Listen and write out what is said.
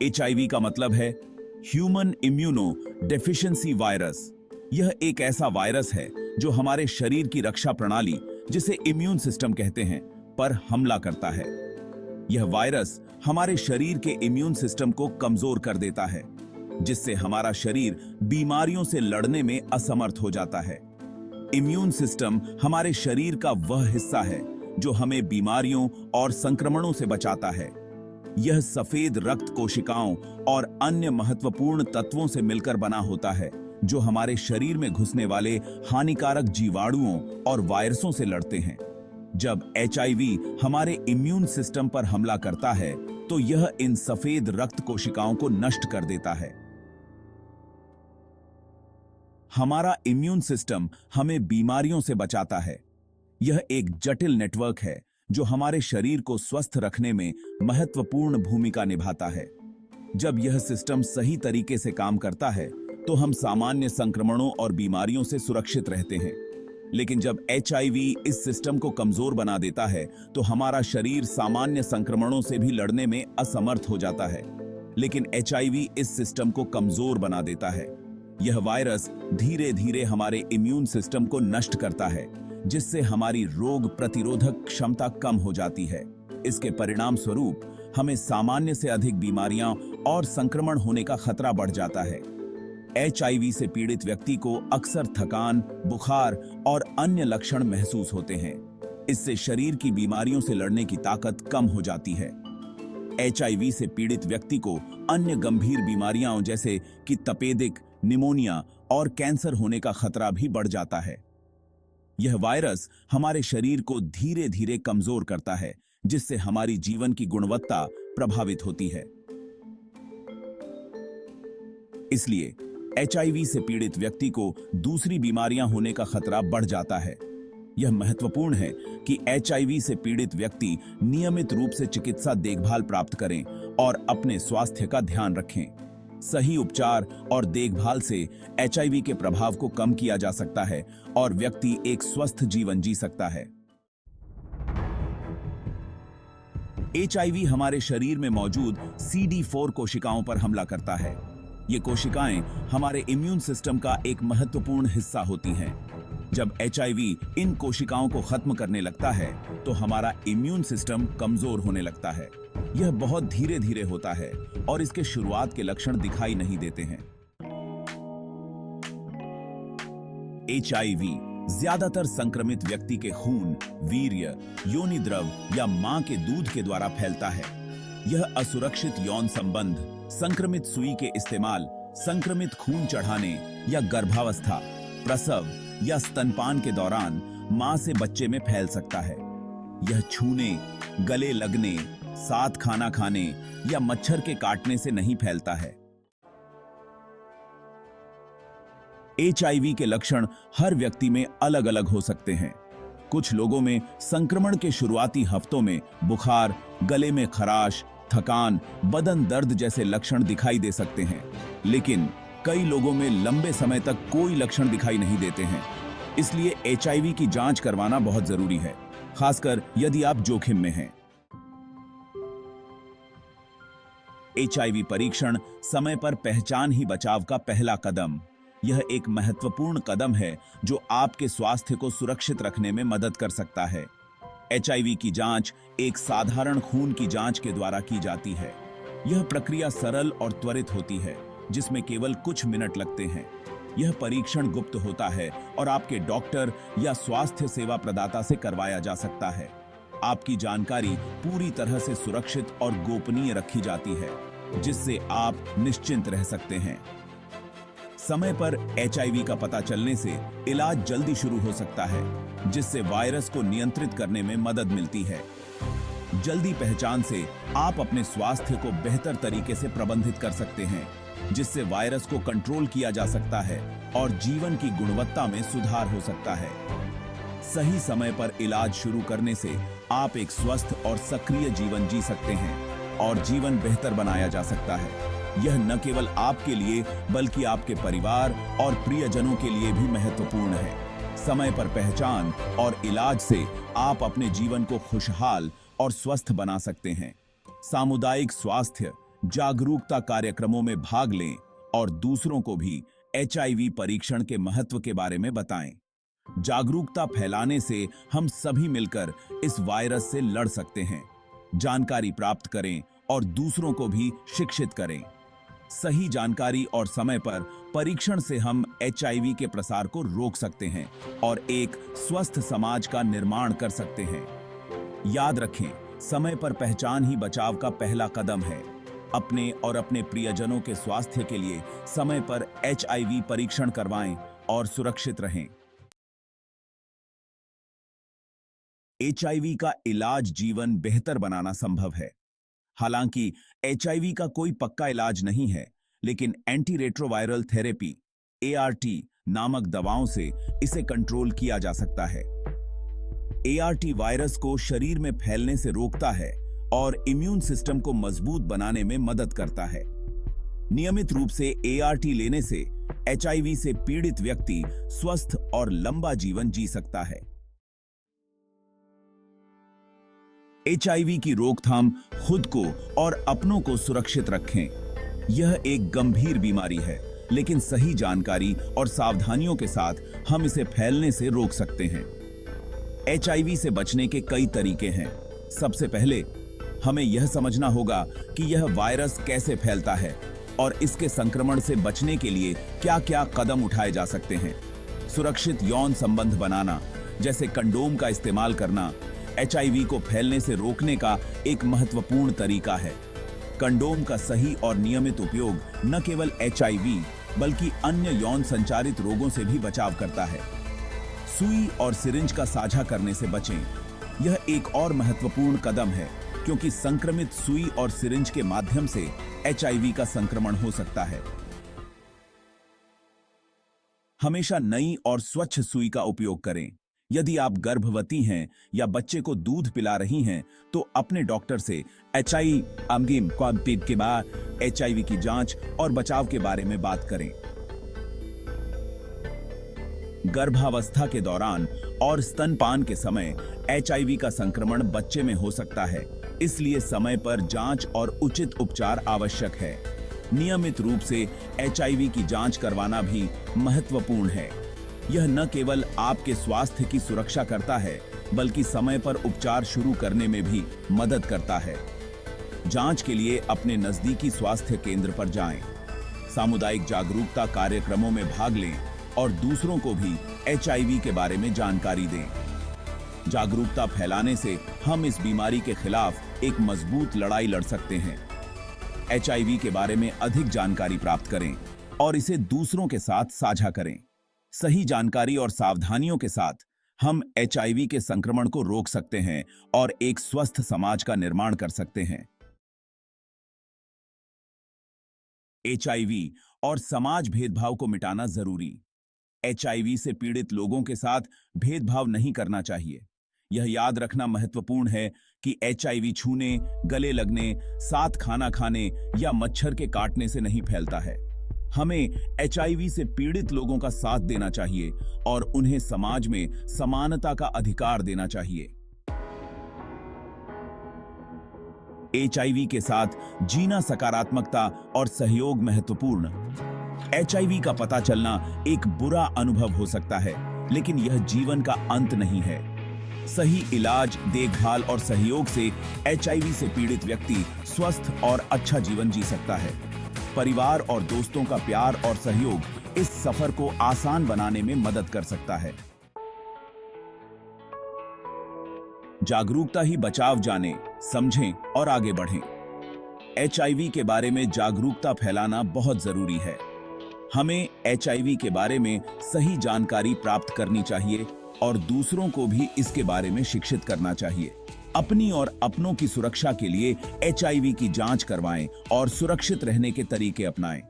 HIV का मतलब है ह्यूमन इम्यूनो डेफिशिएंसी वायरस। यह एक ऐसा वायरस है जो हमारे शरीर की रक्षा प्रणाली, जिसे इम्यून सिस्टम कहते हैं, पर हमला करता है। यह वायरस हमारे शरीर के इम्यून सिस्टम को कमजोर कर देता है, जिससे हमारा शरीर बीमारियों से लड़ने में असमर्थ हो जाता है। इम्यून सिस्टम हमारे शरीर का वह हिस्सा है जो हमें बीमारियों और संक्रमणों से बचाता है। यह सफेद रक्त कोशिकाओं और अन्य महत्वपूर्ण तत्वों से मिलकर बना होता है, जो हमारे शरीर में घुसने वाले हानिकारक जीवाणुओं और वायरसों से लड़ते हैं। जब HIV हमारे इम्यून सिस्टम पर हमला करता है, तो यह इन सफेद रक्त कोशिकाओं को नष्ट कर देता है। हमारा इम्यून सिस्टम हमें बीमारियों से बचाता है। यह एक जटिल नेटवर्क है जो हमारे शरीर को स्वस्थ रखने में महत्वपूर्ण भूमिका निभाता है। जब यह सिस्टम सही तरीके से काम करता है, तो हम सामान्य संक्रमणों और बीमारियों से सुरक्षित रहते हैं। लेकिन जब HIV इस सिस्टम को कमजोर बना देता है, तो हमारा शरीर सामान्य संक्रमणों से भी लड़ने में असमर्थ हो जाता है। लेकिन HIV इस सिस्टम को कमजोर बना देता है। यह वायरस धीरे धीरे हमारे इम्यून सिस्टम को नष्ट करता है, जिससे हमारी रोग प्रतिरोधक क्षमता कम हो जाती है। इसके परिणाम स्वरूप हमें सामान्य से अधिक बीमारियां और संक्रमण होने का खतरा बढ़ जाता है। HIV से पीड़ित व्यक्ति को अक्सर थकान, बुखार और अन्य लक्षण महसूस होते हैं। इससे शरीर की बीमारियों से लड़ने की ताकत कम हो जाती है। HIV से पीड़ित व्यक्ति को अन्य गंभीर बीमारियां जैसे कि तपेदिक, निमोनिया और कैंसर होने का खतरा भी बढ़ जाता है। यह वायरस हमारे शरीर को धीरे धीरे कमजोर करता है, जिससे हमारी जीवन की गुणवत्ता प्रभावित होती है। इसलिए HIV से पीड़ित व्यक्ति को दूसरी बीमारियां होने का खतरा बढ़ जाता है। यह महत्वपूर्ण है कि HIV से पीड़ित व्यक्ति नियमित रूप से चिकित्सा देखभाल प्राप्त करें और अपने स्वास्थ्य का ध्यान रखें। सही उपचार और देखभाल से HIV के प्रभाव को कम किया जा सकता है और व्यक्ति एक स्वस्थ जीवन जी सकता है। HIV हमारे शरीर में मौजूद CD4 कोशिकाओं पर हमला करता है। ये कोशिकाएं हमारे इम्यून सिस्टम का एक महत्वपूर्ण हिस्सा होती हैं। जब HIV इन कोशिकाओं को खत्म करने लगता है, तो हमारा इम्यून सिस्टम कमजोर होने लगता है। यह बहुत धीरे धीरे होता है और इसके शुरुआत के लक्षण दिखाई नहीं देते हैं। HIV ज्यादातर संक्रमित व्यक्ति के खून, वीर्य, योनि द्रव या मां के दूध के द्वारा फैलता है। यह असुरक्षित यौन संबंध, संक्रमित सुई के इस्तेमाल, संक्रमित खून चढ़ाने या गर्भावस्था, प्रसव या स्तनपान के दौरान मां से बच्चे में फैल सकता है। यह छूने, गले लगने, साथ खाना खाने या मच्छर के काटने से नहीं फैलता है। HIV के लक्षण हर व्यक्ति में अलग अलग हो सकते हैं। कुछ लोगों में संक्रमण के शुरुआती हफ्तों में बुखार, गले में खराश, थकान, बदन दर्द जैसे लक्षण दिखाई दे सकते हैं, लेकिन कई लोगों में लंबे समय तक कोई लक्षण दिखाई नहीं देते हैं। इसलिए HIV की जांच करवाना बहुत जरूरी है, खासकर यदि आप जोखिम में हैं। HIV परीक्षण समय पर पहचान ही बचाव का पहला कदम। यह एक महत्वपूर्ण कदम है जो आपके स्वास्थ्य को सुरक्षित रखने में मदद कर सकता है। HIV की जांच एक साधारण खून की जांच के द्वारा की जाती है। यह प्रक्रिया सरल और त्वरित होती है, जिसमें केवल कुछ मिनट लगते हैं। यह परीक्षण गुप्त होता है और आपके डॉक्टर या स्वास्थ्य सेवा प्रदाता से करवाया जा सकता है। आपकी जानकारी पूरी तरह से सुरक्षित और गोपनीय रखी जाती है, जिससे आप निश्चिंत रह सकते हैं। समय पर HIV का पता चलने से इलाज जल्दी शुरू हो सकता है, जिससे वायरस को नियंत्रित करने में मदद मिलती है। जल्दी पहचान से आप अपने स्वास्थ्य को बेहतर तरीके से प्रबंधित कर सकते हैं, जिससे वायरस को कंट्रोल किया जा सकता है और जीवन की गुणवत्ता में सुधार हो सकता है। सही समय पर इलाज शुरू करने से आप एक स्वस्थ और सक्रिय जीवन जी सकते हैं और जीवन बेहतर बनाया जा सकता है। यह न केवल आपके लिए बल्कि आपके परिवार और प्रियजनों के लिए भी महत्वपूर्ण है। समय पर पहचान और इलाज से आप अपने जीवन को खुशहाल और स्वस्थ बना सकते हैं। सामुदायिक स्वास्थ्य जागरूकता कार्यक्रमों में भाग लें और दूसरों को भी एचआईवी परीक्षण के महत्व के बारे में बताएं। जागरूकता फैलाने से हम सभी मिलकर इस वायरस से लड़ सकते हैं। जानकारी प्राप्त करें और दूसरों को भी शिक्षित करें। सही जानकारी और समय पर परीक्षण से हम एचआईवी के प्रसार को रोक सकते हैं और एक स्वस्थ समाज का निर्माण कर सकते हैं। याद रखें, समय पर पहचान ही बचाव का पहला कदम है। अपने और अपने प्रियजनों के स्वास्थ्य के लिए समय पर एचआईवी परीक्षण करवाएं और सुरक्षित रहें। एचआईवी का इलाज जीवन बेहतर बनाना संभव है। हालांकि एचआईवी का कोई पक्का इलाज नहीं है, लेकिन एंटी रेट्रोवायरल थेरेपी (ART) नामक दवाओं से इसे कंट्रोल किया जा सकता है। ART वायरस को शरीर में फैलने से रोकता है और इम्यून सिस्टम को मजबूत बनाने में मदद करता है। नियमित रूप से ART लेने से एचआईवी से पीड़ित व्यक्ति स्वस्थ और लंबा जीवन जी सकता है। एचआईवी की रोकथाम खुद को और अपनों को सुरक्षित रखें। यह एक गंभीर बीमारी है, लेकिन सही जानकारी और सावधानियों के साथ हम इसे फैलने से रोक सकते हैं। एचआईवी से बचने के कई तरीके हैं। सबसे पहले हमें यह समझना होगा कि यह वायरस कैसे फैलता है और इसके संक्रमण से बचने के लिए क्या-क्या कदम उठाए जा सकते हैं। सुरक्षित यौन संबंध बनाना, जैसे कंडोम का इस्तेमाल करना, एचआईवी को फैलने से रोकने का एक महत्वपूर्ण तरीका है। कंडोम का सही और नियमित उपयोग न केवल एचआईवी बल्कि अन्य यौन संचारित रोगों से भी बचाव करता है। सुई और सिरिंज का साझा करने से बचें। यह एक और महत्वपूर्ण कदम है, क्योंकि संक्रमित सुई और सिरिंज के माध्यम से एचआईवी का संक्रमण हो सकता है। हमेशा नई और स्वच्छ सुई का उपयोग करें। यदि आप गर्भवती हैं या बच्चे को दूध पिला रही हैं, तो अपने डॉक्टर से एचआईवी के बाद एचआईवी की जांच और बचाव के बारे में बात करें। गर्भावस्था के दौरान और स्तनपान के समय एचआईवी का संक्रमण बच्चे में हो सकता है, इसलिए समय पर जांच और उचित उपचार आवश्यक है। नियमित रूप से एचआईवी की जांच करवाना भी महत्वपूर्ण है। यह न केवल आपके स्वास्थ्य की सुरक्षा करता है, बल्कि समय पर उपचार शुरू करने में भी मदद करता है। जांच के लिए अपने नजदीकी स्वास्थ्य केंद्र पर जाएं। सामुदायिक जागरूकता कार्यक्रमों में भाग लें और दूसरों को भी एचआईवी के बारे में जानकारी दें। जागरूकता फैलाने से हम इस बीमारी के खिलाफ एक मजबूत लड़ाई लड़ सकते हैं। एचआईवी के बारे में अधिक जानकारी प्राप्त करें और इसे दूसरों के साथ साझा करें। सही जानकारी और सावधानियों के साथ हम एचआईवी के संक्रमण को रोक सकते हैं और एक स्वस्थ समाज का निर्माण कर सकते हैं। एचआईवी और समाज भेदभाव को मिटाना जरूरी। एचआईवी से पीड़ित लोगों के साथ भेदभाव नहीं करना चाहिए। यह याद रखना महत्वपूर्ण है कि एचआईवी छूने, गले लगने, साथ खाना खाने या मच्छर के काटने से नहीं फैलता है। हमें एचआईवी से पीड़ित लोगों का साथ देना चाहिए और उन्हें समाज में समानता का अधिकार देना चाहिए। एचआईवी के साथ जीना सकारात्मकता और सहयोग महत्वपूर्ण। एचआईवी का पता चलना एक बुरा अनुभव हो सकता है, लेकिन यह जीवन का अंत नहीं है। सही इलाज, देखभाल और सहयोग से एचआईवी से पीड़ित व्यक्ति स्वस्थ और अच्छा जीवन जी सकता है। परिवार और दोस्तों का प्यार और सहयोग इस सफर को आसान बनाने में मदद कर सकता है। जागरूकता ही बचाव जाने, समझें और आगे बढ़ें। एचआईवी के बारे में जागरूकता फैलाना बहुत जरूरी है। हमें एचआईवी के बारे में सही जानकारी प्राप्त करनी चाहिए और दूसरों को भी इसके बारे में शिक्षित करना चाहिए। अपनी और अपनों की सुरक्षा के लिए एचआईवी की जांच करवाएं और सुरक्षित रहने के तरीके अपनाएं।